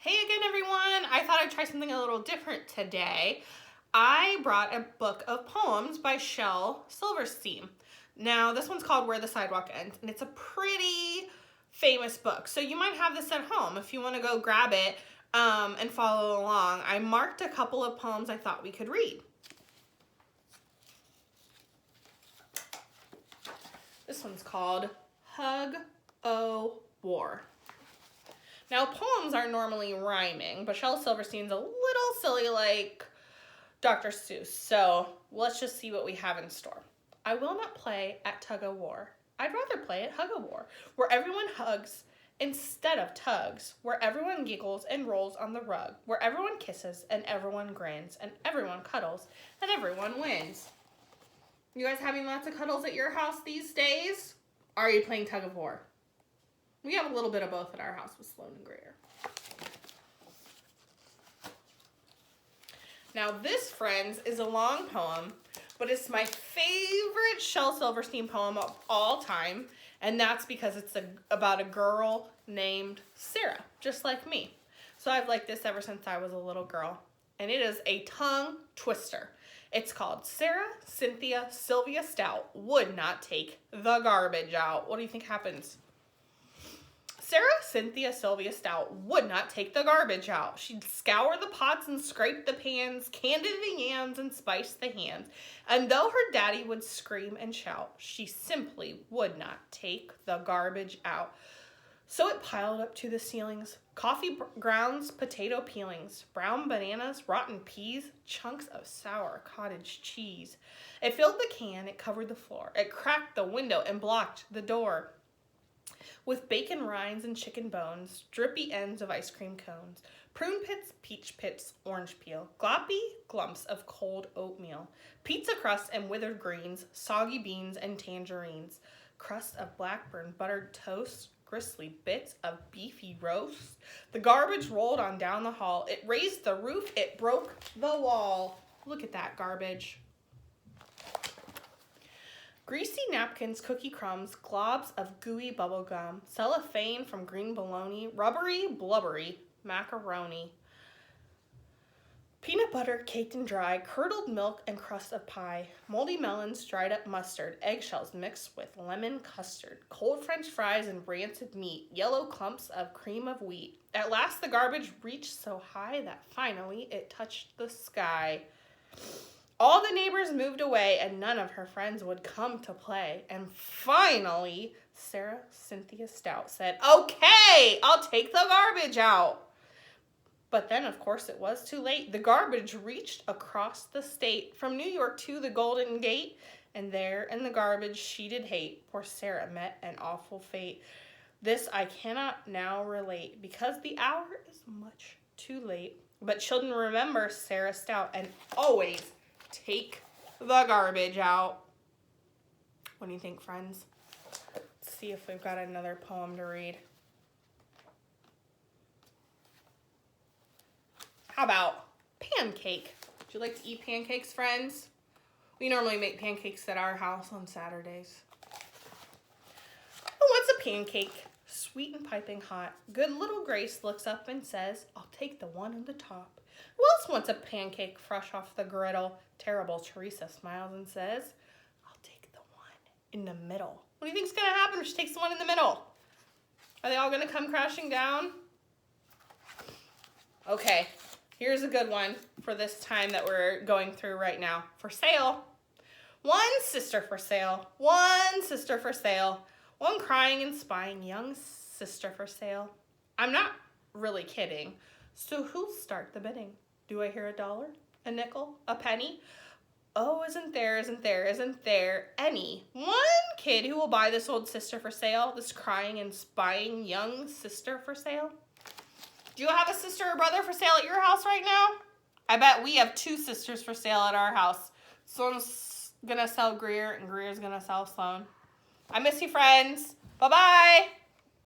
Hey again, everyone. I thought I'd try something a little different today. I brought a book of poems by Shel Silverstein. Now, this one's called Where the Sidewalk Ends, and it's a pretty famous book. So you might have this at home if you want to go grab it and follow along. I marked a couple of poems I thought we could read. This one's called Hug O War. Now, poems are normally rhyming, but Shel Silverstein's a little silly like Dr. Seuss, so let's just see what we have in store. I will not play at tug-o-war. I'd rather play at hug-o-war, where everyone hugs instead of tugs, where everyone giggles and rolls on the rug, where everyone kisses and everyone grins, and everyone cuddles and everyone wins. You guys having lots of cuddles at your house these days? Are you playing tug-of-war? We have a little bit of both at our house with Sloan and Greer. Now this, friends, is a long poem, but it's my favorite Shel Silverstein poem of all time, and that's because it's about a girl named Sarah, just like me. So I've liked this ever since I was a little girl, and it is a tongue twister. It's called Sarah Cynthia Sylvia Stout Would Not Take the Garbage Out. What do you think happens? Sarah Cynthia Sylvia Stout would not take the garbage out. She'd scour the pots and scrape the pans, candy the yams and spice the hands. And though her daddy would scream and shout, she simply would not take the garbage out. So it piled up to the ceilings. Coffee grounds, potato peelings, brown bananas, rotten peas, chunks of sour cottage cheese. It filled the can, it covered the floor. It cracked the window and blocked the door. With bacon rinds and chicken bones, drippy ends of ice cream cones, prune pits, peach pits, orange peel, gloppy glumps of cold oatmeal, pizza crust and withered greens, soggy beans and tangerines, crust of blackburn buttered toast, gristly bits of beefy roast. The garbage rolled on down the hall. It raised the roof, it broke the wall. Look at that garbage. Greasy napkins, cookie crumbs, globs of gooey bubble gum, cellophane from green bologna, rubbery, blubbery macaroni, peanut butter caked and dry, curdled milk and crust of pie, moldy melons, dried up mustard, eggshells mixed with lemon custard, cold French fries and rancid meat, yellow clumps of cream of wheat. At last the garbage reached so high that finally it touched the sky. All the neighbors moved away, and none of her friends would come to play. And finally, Sarah Cynthia Stout said, "Okay, I'll take the garbage out." But then, of course, it was too late. The garbage reached across the state, from New York to the Golden Gate, and there in the garbage she did hate. Poor Sarah met an awful fate. This I cannot now relate, because the hour is much too late. But children, remember Sarah Stout, and always take the garbage out. What do you think, friends? Let's see if we've got another poem to read. How about pancake? Do you like to eat pancakes, friends? We normally make pancakes at our house on Saturdays. Who wants a pancake? Sweet and piping hot. Good little Grace looks up and says, "I'll take the one on the top." Who else wants a pancake fresh off the griddle? Terrible Teresa smiles and says, "I'll take the one in the middle." What do you think's going to happen if she takes the one in the middle? Are they all going to come crashing down? Okay, here's a good one for this time that we're going through right now. For sale. One sister for sale. One sister for sale. One crying and spying young sister for sale. I'm not really kidding. So who'll start the bidding? Do I hear $1, a nickel, a penny? Oh, isn't there any one kid who will buy this old sister for sale? This crying and spying young sister for sale? Do you have a sister or brother for sale at your house right now? I bet we have 2 sisters for sale at our house. Sloan's gonna sell Greer and Greer's gonna sell Sloan. I miss you, friends. Bye-bye.